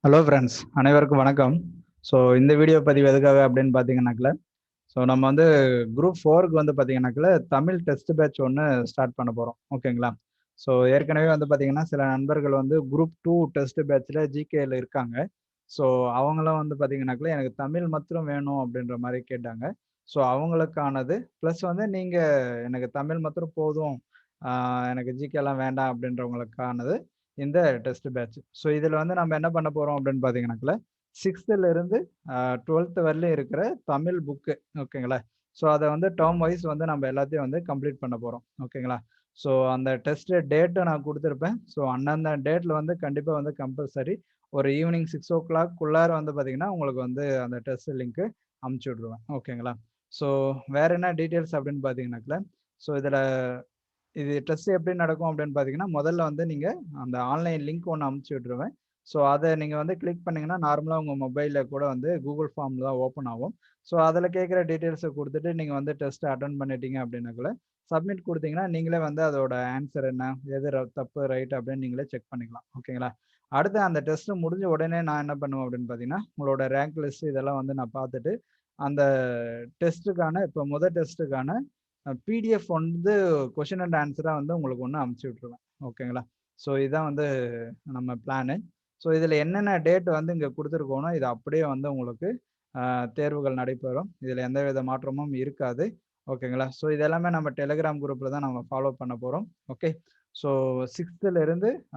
Hello friends, அனைவருக்கும் வணக்கம். So இந்த வீடியோ பதிவு எதுக்காக அப்படின்னு பார்த்தீங்கன்னாக்கல, ஸோ நம்ம வந்து குரூப் 4க்கு வந்து பார்த்தீங்கன்னாக்கல தமிழ் டெஸ்ட் பேட்ச் ஒன்று ஸ்டார்ட் பண்ண போகிறோம். ஓகேங்களா? ஸோ ஏற்கனவே வந்து பார்த்தீங்கன்னா சில நண்பர்கள் வந்து குரூப் 2 டெஸ்ட் பேட்ச்சில் ஜிகேல இருக்காங்க. ஸோ அவங்களாம் வந்து பார்த்தீங்கன்னாக்கல எனக்கு தமிழ் மாத்திரம் வேணும் அப்படின்ற மாதிரி கேட்டாங்க. ஸோ அவங்களுக்கானது ப்ளஸ் வந்து நீங்கள் எனக்கு தமிழ் மாத்திரம் போதும், எனக்கு ஜிகேலாம் வேண்டாம் அப்படின்றவங்களுக்கானது இந்த டெஸ்ட் பேட்ச். ஸோ இதில் வந்து நம்ம என்ன பண்ண போகிறோம் அப்படின்னு பார்த்தீங்கன்னாக்கல 6th இருந்து 12th வரலையும் இருக்கிற தமிழ் புக்கு. ஓகேங்களா? ஸோ அதை வந்து டேர்ம் வைஸ் வந்து நம்ம எல்லாத்தையும் வந்து கம்ப்ளீட் பண்ண போகிறோம். ஓகேங்களா? ஸோ அந்த டெஸ்ட் டேட்டை நான் கொடுத்துருப்பேன். ஸோ அந்தந்த டேட்டில் வந்து கண்டிப்பாக வந்து கம்பல்சரி ஒரு ஈவினிங் 6 o'clock வந்து பார்த்தீங்கன்னா உங்களுக்கு வந்து அந்த டெஸ்ட் லிங்க்கு அமுச்சு விட்ருவேன். ஓகேங்களா? ஸோ வேற என்ன டீட்டெயில்ஸ் அப்படின்னு பார்த்தீங்கன்னாக்கல, ஸோ இதில் இது டெஸ்ட் எப்படி நடக்கும் அப்படின்னு பார்த்தீங்கன்னா, முதல்ல வந்து நீங்கள் அந்த ஆன்லைன் லிங்க் ஒன்று அமுச்சு விட்ருவேன். ஸோ அதை நீங்கள் வந்து கிளிக் பண்ணிங்கன்னா நார்மலாக உங்கள் மொபைலில் கூட வந்து கூகுள் ஃபார்ம் தான் ஓப்பன் ஆகும். ஸோ அதில் கேட்குற டீட்டெயில்ஸை கொடுத்துட்டு நீங்கள் வந்து டெஸ்ட்டை அட்டன் பண்ணிட்டீங்க அப்படின்னாக்குள்ள சப்மிட் கொடுத்தீங்கன்னா நீங்களே வந்து அதோட ஆன்சர் என்ன, எது தப்பு ரைட் அப்படின்னு நீங்களே செக் பண்ணிக்கலாம். ஓகேங்களா? அடுத்து அந்த டெஸ்ட் முடிஞ்ச உடனே நான் என்ன பண்ணுவேன் அப்படின்னு பார்த்தீங்கன்னா, உங்களோட ரேங்க் லிஸ்ட் இதெல்லாம் வந்து நான் பார்த்துட்டு அந்த டெஸ்ட்டுக்கான இப்போ முதல் டெஸ்ட்டுக்கான பிடிஎஃப் வந்து கொஷின் அண்ட் ஆன்சராக வந்து உங்களுக்கு ஒன்று அமுச்சு விட்ருவேன். ஓகேங்களா? ஸோ இதுதான் வந்து நம்ம பிளானு. ஸோ இதில் என்னென்ன டேட் வந்து இங்கே கொடுத்துருக்கோனோ இது அப்படியே வந்து உங்களுக்கு தேர்வுகள் நடைபெறும். இதில் எந்தவித மாற்றமும் இருக்காது. ஓகேங்களா? ஸோ இது எல்லாமே நம்ம டெலிகிராம் குரூப்பில் தான் நம்ம ஃபாலோ பண்ண போகிறோம். ஓகே. ஸோ 6th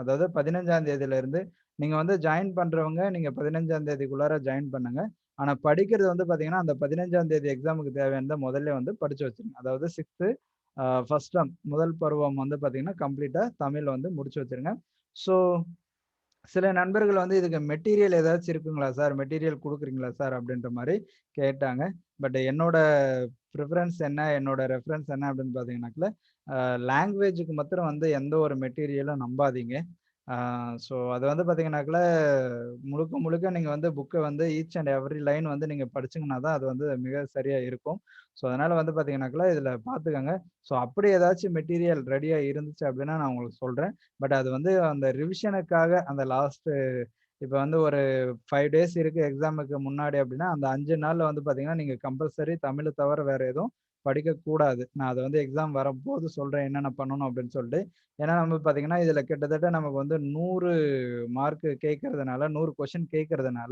அதாவது 15ஆம் தேதியிலேருந்து நீங்கள் வந்து ஜாயின் பண்ணுறவங்க நீங்கள் 15ஆம் தேதிக்குள்ளார ஜாயின் பண்ணுங்க. ஆனால் படிக்கிறது வந்து பார்த்தீங்கன்னா அந்த 15ஆம் தேதி எக்ஸாமுக்கு தேவையானதை முதல்ல வந்து படித்து வச்சிருங்க. அதாவது 6th ஃபர்ஸ்ட் டேர்ம் முதல் பருவம் வந்து பார்த்தீங்கன்னா கம்ப்ளீட்டாக தமிழ் வந்து முடிச்சு வச்சிருங்க. ஸோ சில நண்பர்கள் வந்து இதுக்கு மெட்டீரியல் ஏதாச்சும் இருக்குங்களா சார், மெட்டீரியல் கொடுக்குறீங்களா சார் அப்படின்ற மாதிரி கேட்டாங்க. பட் என்னோட ப்ரிஃபரன்ஸ் என்ன, என்னோட ரெஃபரன்ஸ் என்ன அப்படின்னு பார்த்தீங்கன்னாக்கல லாங்குவேஜுக்கு மாத்திரம் வந்து எந்த ஒரு மெட்டீரியலும் நம்பாதீங்க. ஸோ அது வந்து பார்த்தீங்கன்னாக்கல முழுக்க முழுக்க நீங்கள் வந்து புக்கை வந்து ஈச் அண்ட் எவ்ரி லைன் வந்து நீங்கள் படிச்சிங்கன்னா தான் அது வந்து மிக சரியாக இருக்கும். ஸோ அதனால் வந்து பார்த்தீங்கன்னாக்கல இதில் பார்த்துக்கோங்க. ஸோ அப்படி ஏதாச்சும் மெட்டீரியல் ரெடியாக இருந்துச்சு அப்படின்னா நான் உங்களுக்கு சொல்கிறேன். பட் அது வந்து அந்த ரிவிஷனுக்காக அந்த லாஸ்ட்டு இப்போ வந்து ஒரு 5 டேஸ் இருக்கு எக்ஸாமுக்கு முன்னாடி அப்படின்னா, அந்த 5 நாள்ல வந்து பார்த்தீங்கன்னா, நீங்க கம்பல்சரி தமிழ தவிர வேற எதுவும் படிக்கக்கூடாது. நான் அத வந்து எக்ஸாம் வரப்போது சொல்றேன் என்னென்ன பண்ணணும் அப்படின்னு சொல்லிட்டு. ஏன்னா நம்ம பார்த்தீங்கன்னா, இதில கிட்டத்தட்ட நமக்கு வந்து 100 மார்க் கேட்கறதுனால 100 கொஸ்டின் கேட்கறதுனால,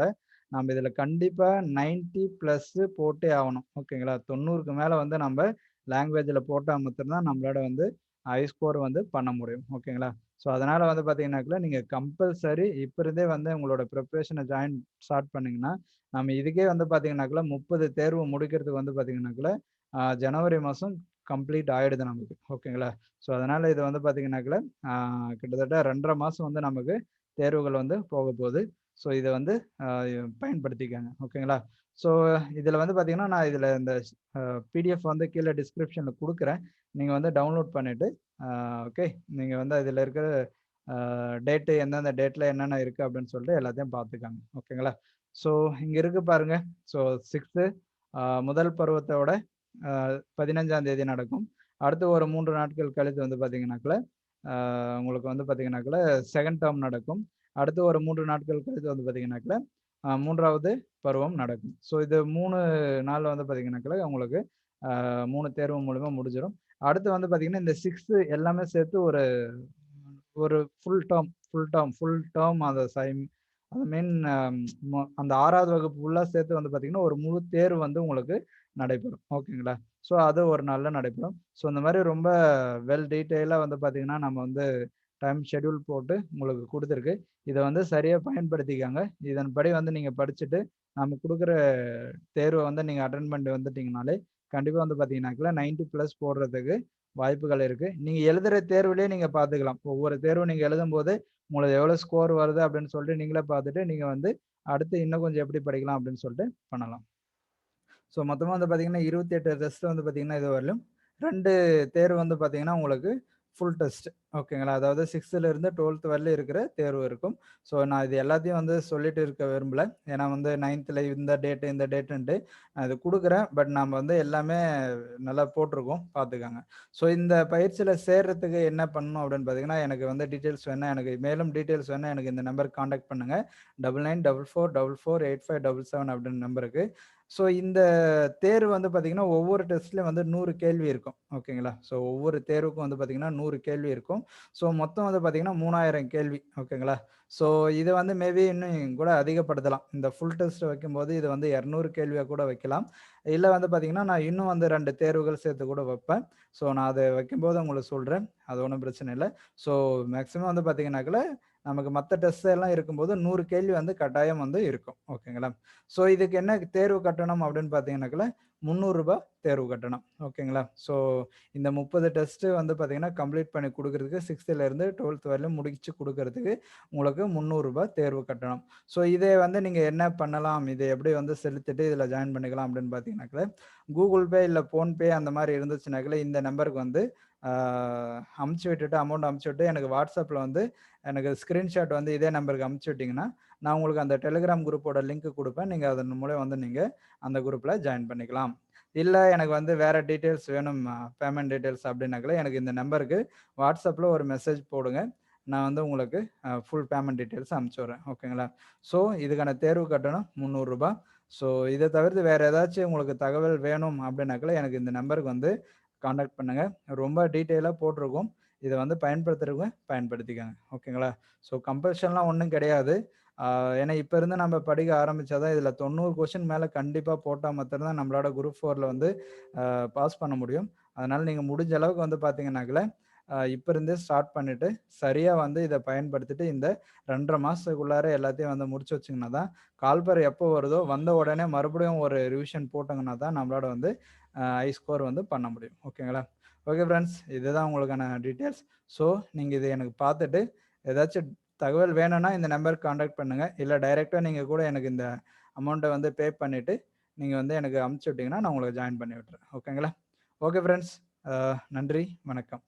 நம்ம இதில கண்டிப்பா 90 பிளஸ் போட்டே ஆவணும். ஓகேங்களா? 90க்கு மேல வந்து நம்ப லாங்குவேஜ்ல போட்டா மாத்திரம் தான் நம்மளால வந்து ஹை ஸ்கோர் வந்து பண்ண முடியும். ஓகேங்களா? ஸோ அதனால வந்து பார்த்தீங்கன்னாக்குள்ள நீங்க கம்பல்சரி இப்ப இருந்தே வந்து உங்களோட ப்ரிப்பரேஷன ஸ்டார்ட் பண்ணீங்கன்னா, நம்ம இதுக்கே வந்து பார்த்தீங்கன்னாக்குள்ள 30 தேர்வு முடிக்கிறதுக்கு வந்து பார்த்தீங்கன்னாக்குள்ள, ஜனவரி மாசம் கம்ப்ளீட் ஆயிடுது நமக்கு. ஓகேங்களா? ஸோ அதனால இது வந்து பார்த்தீங்கன்னாக்குள்ள, ஆ கிட்டத்தட்ட 2 1/2 மாசம் வந்து நமக்கு தேர்வுகள் வந்து போகப்போது. ஸோ இத வந்து அ பயன்படுத்திக்கங்க. ஓகேங்களா? ஸோ இதில வந்து பார்த்தீங்கன்னா, நான் இதில இந்த பிடிஎஃப் வந்து கீழ டிஸ்கிரிப்ஷன்ல குடுக்குறேன். நீங்க வந்து டவுன்லோட் பண்ணிட்டு, ஓகே. நீங்க வந்து அதில இருக்கிற டேட்டு எந்தெந்த டேட்ல என்னென்ன இருக்கு அப்படின்னு சொல்லிட்டு எல்லாத்தையும் பார்த்துக்கங்க. ஓகேங்களா? ஸோ இங்க இருக்கு பாருங்க. ஸோ 6th முதல் பருவத்தோட 15ஆம் தேதி நடக்கும். அடுத்து ஒரு 3 நாட்கள் கழித்து வந்து பார்த்தீங்கன்னாக்குள்ள, உங்களுக்கு வந்து பார்த்தீங்கன்னாக்குள்ள 2nd டெர்ம் நடக்கும். அடுத்து ஒரு 3 நாட்கள் கழித்து வந்து பார்த்தீங்கன்னாக்குள்ள, 3வது பருவம் நடக்கும். ஸோ இது 3 நாள்ல வந்து பார்த்தீங்கன்னாக்குள்ள உங்களுக்கு 3 தேர்வு மூலியமா முடிஞ்சிரும். அடுத்து வந்து பார்த்தீங்கன்னா, இந்த 6th எல்லாமே சேர்த்து ஒரு ஒரு ஃபுல் டேர்ம் அந்த ஐ மீன் அந்த 6வது வகுப்பு ஃபுல்லா சேர்த்து வந்து பார்த்தீங்கன்னா, ஒரு முழு தேர்வு வந்து உங்களுக்கு நடைபெறும். ஓகேங்களா? ஸோ அது ஒரு நாள்ல நடைபெறும். ஸோ இந்த மாரி ரொம்ப வெல் டீட்டெயிலா வந்து பார்த்தீங்கன்னா, நம்ம வந்து டைம் ஷெட்யூல் போட்டு உங்களுக்கு குடுத்துருக்கு. இத வந்து சரியா பயன்படுத்திக்கங்க. இதன்படி வந்து நீங்க படிச்சுட்டு, நம்ம குடுக்குற தேர்வ வந்து நீங்க அட்டெண்ட் பண்ணிட்டு வந்துட்டீங்கனாலே, கண்டிப்பா வந்து பார்த்தீங்கன்னாக்கா 90 பிளஸ் போடுறதுக்கு வாய்ப்புகள் இருக்கு. நீங்க எழுதுற தேர்விலேயே நீங்க பார்த்துக்கலாம். ஒவ்வொரு தேர்வும் நீங்க எழுதும்போது, உங்களுக்கு எவ்வளோ ஸ்கோர் வருது அப்படின்னு சொல்லிட்டு நீங்களே பார்த்துட்டு, நீங்க வந்து அடுத்து இன்னும் கொஞ்சம் எப்படி படிக்கலாம் அப்படின்னு சொல்லிட்டு பண்ணலாம். ஸோ மொத்தமா வந்து பார்த்தீங்கன்னா, 28 டெஸ்ட் வந்து பார்த்தீங்கன்னா இதுவரையிலும் 2 தேர்வு வந்து பார்த்தீங்கன்னா, உங்களுக்கு ஃபுல் டெஸ்ட். ஓகேங்களா? அதாவது 6th இருந்து 12th வரலும் இருக்கிற தேர்வு இருக்கும். ஸோ நான் இது எல்லாத்தையும் வந்து சொல்லிட்டு இருக்க விரும்பல. ஏன்னா வந்து 9த்ல இந்த டேட்டுன்ட்டு நான் இது குடுக்குறேன். பட் நாம வந்து எல்லாமே நல்லா போட்டிருக்கோம். பார்த்துக்கங்க. ஸோ இந்த பயிற்சியில சேர்றதுக்கு என்ன பண்ணணும் அப்படின்னு பார்த்தீங்கன்னா, எனக்கு வந்து டீட்டெயில்ஸ் வேணும்னா எனக்கு மேலும் டீட்டெயில்ஸ் வேணும்னா எனக்கு இந்த நம்பருக்கு கான்டாக்ட் பண்ணுங்க. 9944448577 அப்படின்னு நம்பருக்கு. ஸோ இந்த தேர்வு வந்து பார்த்தீங்கன்னா, ஒவ்வொரு டெஸ்ட்லயும் வந்து 100 கேள்வி இருக்கும். ஓகேங்களா? ஸோ ஒவ்வொரு தேர்வுக்கும் வந்து பார்த்தீங்கன்னா, 100 கேள்வி இருக்கும். ஸோ மொத்தம் வந்து பார்த்தீங்கன்னா, 3000 கேள்வி. ஓகேங்களா? ஸோ இத வந்து மேபி இன்னும் கூட அதிகப்படுத்தலாம். இந்த ஃபுல் டெஸ்ட் வைக்கும்போது இது வந்து 200 கேள்வியா கூட வைக்கலாம். இல்ல வந்து பார்த்தீங்கன்னா, நான் இன்னும் வந்து 2 தேர்வுகள் சேர்த்து கூட வைப்பேன். ஸோ நான் அத வைக்கும்போது உங்களுக்கு சொல்றேன். அது ஒண்ணும் பிரச்சனை இல்ல. ஸோ மேக்ஸிமம் வந்து பார்த்தீங்கன்னாக்கல, நமக்கு மத்த டெஸ்ட் எல்லாம் இருக்கும்போது 100 கேள்வி வந்து கட்டாயம் வந்து இருக்கும். ஓகேங்களா? ஸோ இதுக்கு என்ன தேர்வு கட்டணம் அப்படின்னு பார்த்தீங்கன்னாக்கல, ரூ. 300 தேர்வு கட்டணம். ஓகேங்களா? ஸோ இந்த 30 டெஸ்ட் வந்து பார்த்தீங்கன்னா, கம்ப்ளீட் பண்ணி குடுக்குறதுக்கு 6த்ல இருந்து 12th வரையிலும் முடிச்சு குடுக்குறதுக்கு உங்களுக்கு ரூ. 300 தேர்வு கட்டணம். ஸோ இதை வந்து நீங்க என்ன பண்ணலாம்? இதை எப்படி வந்து செலுத்திட்டு இதில ஜாயின் பண்ணிக்கலாம் அப்படின்னு பார்த்தீங்கன்னாக்கல, Google Pay இல்ல PhonePe அந்த மாரி இருந்துச்சுனாக்கல, இந்த நம்பருக்கு வந்து ஆ அமுச்சு விட்டுட்டு அமௌண்ட் அமுச்சு விட்டு எனக்கு WhatsAppல வந்து எனக்கு ஸ்கிரீன்ஷாட் வந்து இதே நம்பருக்கு அமுச்சு விட்டீங்கன்னா, நான் உங்களுக்கு அந்த Telegram குரூப்போட லிங்க் குடுப்பேன். நீங்க அதன் மூலம் வந்து நீங்க அந்த குரூப்ல ஜாயின் பண்ணிக்கலாம். இல்ல எனக்கு வந்து வேற டீட்டெயில்ஸ் வேணும் பேமெண்ட் டீட்டெயில்ஸ் அப்படின்னாக்கல, எனக்கு இந்த நம்பருக்கு WhatsAppல ஒரு மெசேஜ் போடுங்க. நான் வந்து உங்களுக்கு ஃபுல் பேமெண்ட் டீட்டெயில்ஸ் அனுப்பிச்சு விடுறேன். ஓகேங்களா? ஸோ இதுக்கான தேர்வு கட்டணம் ரூ. 300. ஸோ இத தவிர்த்து வேற ஏதாச்சும் உங்களுக்கு தகவல் வேணும் அப்படின்னாக்கல, எனக்கு இந்த நம்பருக்கு வந்து கான்டாக்ட் பண்ணுங்க. ரொம்ப டீட்டெயிலா போட்டிருக்கும். இத வந்து பயன்படுத்துறவங்க பயன்படுத்திக்கங்க. ஓகேங்களா? ஸோ கம்பல்ஷன்லாம் ஒண்ணும் கிடையாது. ஏன்னா இப்ப இருந்து நம்ம படிக்க ஆரம்பிச்சா தான் இதுல 90 கொஸ்டின் மேல கண்டிப்பா போட்டா மாத்திரம் தான் நம்மளோட குரூப் 4ல வந்து பாஸ் பண்ண முடியும். அதனால நீங்க முடிஞ்ச அளவுக்கு வந்து பார்த்தீங்கன்னாக்கல, இப்ப இருந்தே ஸ்டார்ட் பண்ணிட்டு, சரியா வந்து இத பயன்படுத்திட்டு இந்த 2 1/2 மாசத்துக்குள்ளார எல்லாத்தையும் வந்து முடிச்சு வச்சீங்கன்னா தான், கால்பர் எப்போ வருதோ, வந்த உடனே மறுபடியும் ஒரு ரிவிஷன் போட்டோங்கன்னா தான் நம்மளோட வந்து ஹை ஸ்கோர் வந்து பண்ண முடியும். ஓகேங்களா? Okay friends. இதுதான் உங்களுக்கான டீட்டெயில்ஸ். ஸோ நீங்க இத எனக்கு பார்த்துட்டு, ஏதாச்சும் தகவல் வேணும்னா இந்த நம்பருக்கு கான்டாக்ட் பண்ணுங்க. இல்ல டைரக்ட்டா நீங்க கூட எனக்கு இந்த அமௌண்ட்ட வந்து பே பண்ணிட்டு, நீங்க வந்து எனக்கு அனுப்பிச்சு விட்டீங்கன்னா, நான் உங்களுக்கு ஜாயின் பண்ணி விட்டுறேன். ஓகேங்களா? Okay friends. நன்றி. வணக்கம்.